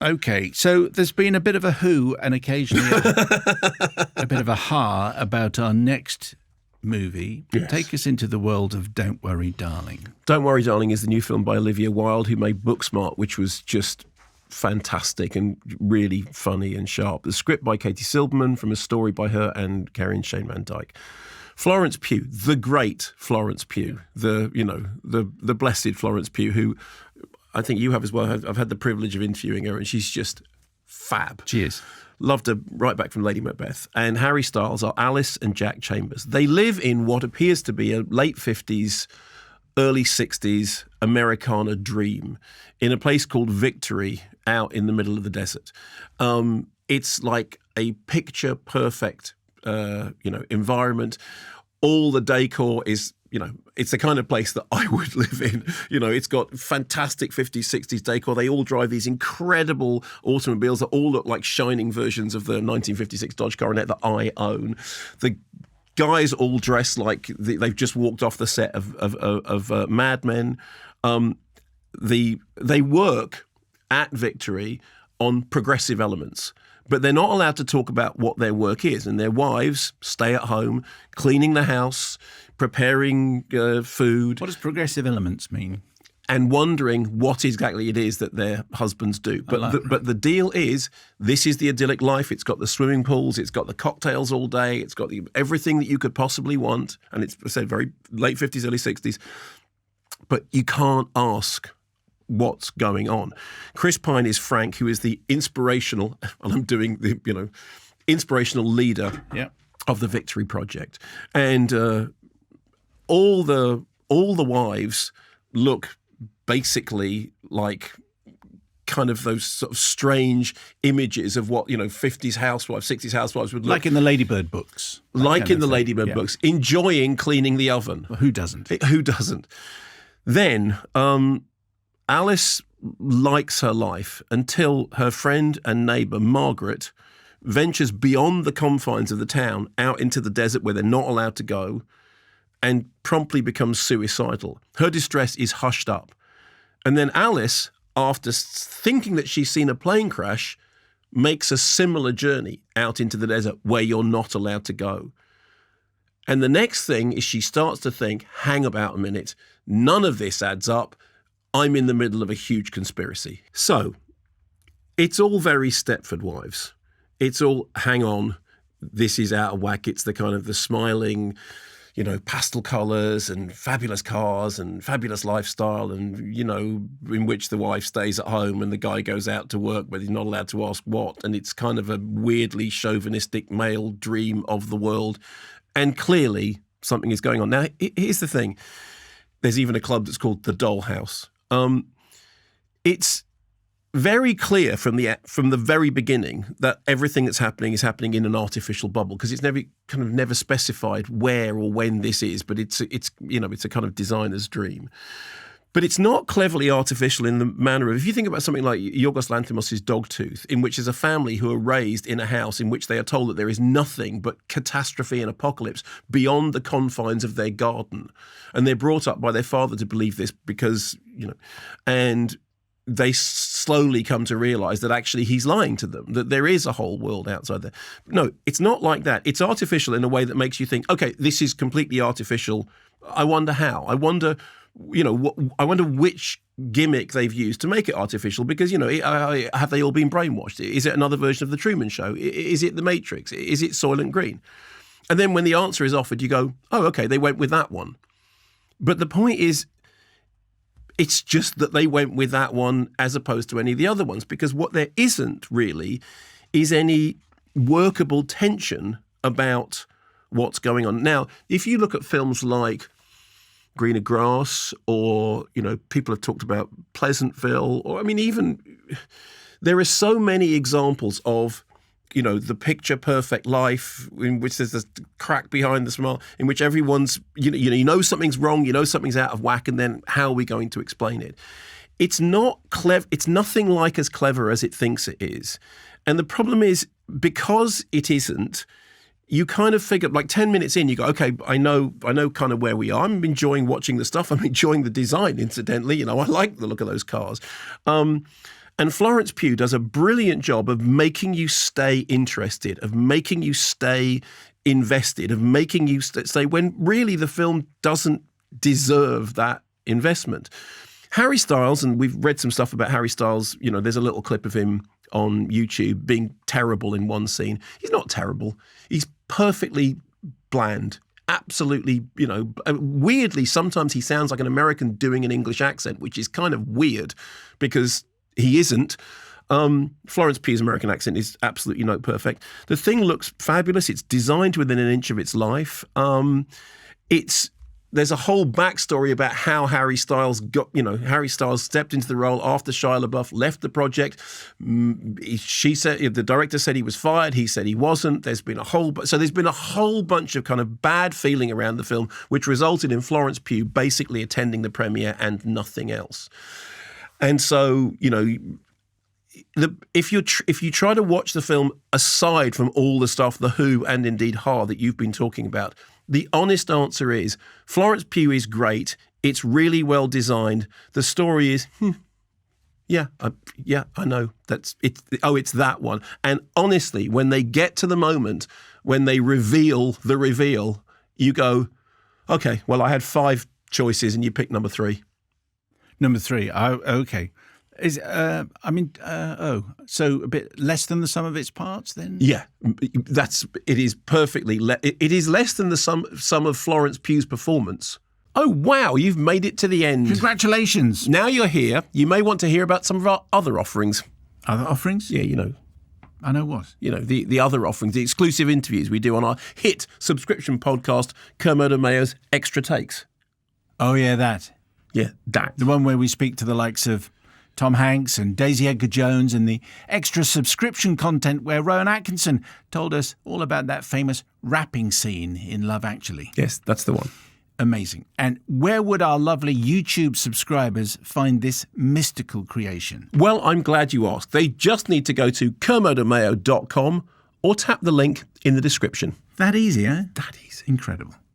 Okay, so there's been a bit of a who and occasionally a bit of a ha about our next movie. Yes. Take us into the world of Don't Worry, Darling. Don't Worry, Darling is the new film by Olivia Wilde, who made Booksmart, which was just fantastic and really funny and sharp. The script by Katie Silberman, from a story by her and Kerry and Shane Van Dyke. Florence Pugh, the great Florence Pugh, the blessed Florence Pugh, who I think you have as well. I've had the privilege of interviewing her, and she's just fab. She is. Loved her right back from Lady Macbeth. And Harry Styles are Alice and Jack Chambers. They live in what appears to be a late 50s, early 60s Americana dream in a place called Victory out in the middle of the desert. It's like a picture-perfect environment. All the decor is, it's the kind of place that I would live in. It's got fantastic 50s, 60s decor. They all drive these incredible automobiles that all look like shining versions of the 1956 Dodge Coronet that I own. The guys all dress like they've just walked off the set of Mad Men. They work at Victory on progressive elements, but they're not allowed to talk about what their work is. And their wives stay at home, cleaning the house, preparing food. What does progressive elements mean? And wondering what exactly it is that their husbands do. But the deal is, this is the idyllic life. It's got the swimming pools. It's got the cocktails all day. It's got everything that you could possibly want. And it's, I said, very late 50s, early 60s. But you can't ask what's going on. Chris Pine is Frank, who is the inspirational, and I'm doing the, inspirational leader of the Victory Project. And all the wives look basically like kind of those sort of strange images of what, 50s housewives, 60s housewives would look like in the Ladybird books. Like in the Ladybird books, enjoying cleaning the oven. Well, who doesn't? Who doesn't? Then Alice likes her life until her friend and neighbour, Margaret, ventures beyond the confines of the town out into the desert where they're not allowed to go and promptly becomes suicidal. Her distress is hushed up. And then Alice, after thinking that she's seen a plane crash, makes a similar journey out into the desert where you're not allowed to go. And the next thing is she starts to think, hang about a minute, none of this adds up. I'm in the middle of a huge conspiracy. So it's all very Stepford Wives. It's all, hang on, this is out of whack. It's the kind of the smiling, pastel colours and fabulous cars and fabulous lifestyle and, in which the wife stays at home and the guy goes out to work but he's not allowed to ask what. And it's kind of a weirdly chauvinistic male dream of the world. And clearly something is going on. Now, here's the thing. There's even a club that's called the Dollhouse. It's very clear from the very beginning that everything that's happening is happening in an artificial bubble, because it's never specified where or when this is, but it's a kind of designer's dream. But it's not cleverly artificial in the manner of, if you think about something like Yorgos Lanthimos' Dogtooth, in which there's a family who are raised in a house in which they are told that there is nothing but catastrophe and apocalypse beyond the confines of their garden. And they're brought up by their father to believe this because, and they slowly come to realise that actually he's lying to them, that there is a whole world outside there. No, it's not like that. It's artificial in a way that makes you think, okay, this is completely artificial. I wonder how. I wonder which gimmick they've used to make it artificial, because, have they all been brainwashed? Is it another version of The Truman Show? Is it The Matrix? Is it Soylent Green? And then when the answer is offered, you go, oh, okay, they went with that one. But the point is, it's just that they went with that one as opposed to any of the other ones, because what there isn't really is any workable tension about what's going on. Now, if you look at films like Greener Grass, or, people have talked about Pleasantville, or, even there are so many examples of, the picture perfect life in which there's this crack behind the smile, in which everyone's, something's wrong, something's out of whack, and then how are we going to explain it? It's not clever. It's nothing like as clever as it thinks it is. And the problem is, because it isn't, you kind of figure, like 10 minutes in, you go, okay, I know kind of where we are. I'm enjoying watching the stuff. I'm enjoying the design, incidentally. I like the look of those cars. And Florence Pugh does a brilliant job of making you stay interested, of making you stay invested, of making you stay when really the film doesn't deserve that investment. Harry Styles, and we've read some stuff about Harry Styles, there's a little clip of him on YouTube being terrible in one scene. He's not terrible. He's perfectly bland. Absolutely, weirdly, sometimes he sounds like an American doing an English accent, which is kind of weird because he isn't. Florence Pugh's American accent is absolutely not perfect. The thing looks fabulous. It's designed within an inch of its life. There's a whole backstory about how Harry Styles stepped into the role after Shia LaBeouf left the project. The director said he was fired. He said he wasn't. There's been a whole bunch of kind of bad feeling around the film, which resulted in Florence Pugh basically attending the premiere and nothing else. And so, if you try to watch the film aside from all the stuff, The Who and indeed Ha that you've been talking about, the honest answer is Florence Pugh is great. It's really well designed. The story is, I know that's it. Oh, it's that one. And honestly, when they get to the moment when they reveal the reveal, you go, okay, well, I had 5 choices and you picked number 3. Number 3. Oh, okay. So a bit less than the sum of its parts then? Yeah, it is perfectly, it is less than the sum of Florence Pugh's performance. Oh, wow, you've made it to the end. Congratulations. Now you're here, you may want to hear about some of our other offerings. Other offerings? Yeah, I know what. The other offerings, the exclusive interviews we do on our hit subscription podcast, Kermode and Mayo's Extra Takes. Oh, yeah, that. Yeah, that. The one where we speak to the likes of Tom Hanks and Daisy Edgar-Jones, and the extra subscription content where Rowan Atkinson told us all about that famous rapping scene in Love Actually. Yes, that's the one. Amazing. And where would our lovely YouTube subscribers find this mystical creation? Well, I'm glad you asked. They just need to go to kermodeandmayo.com or tap the link in the description. That easy, eh? That easy. Incredible.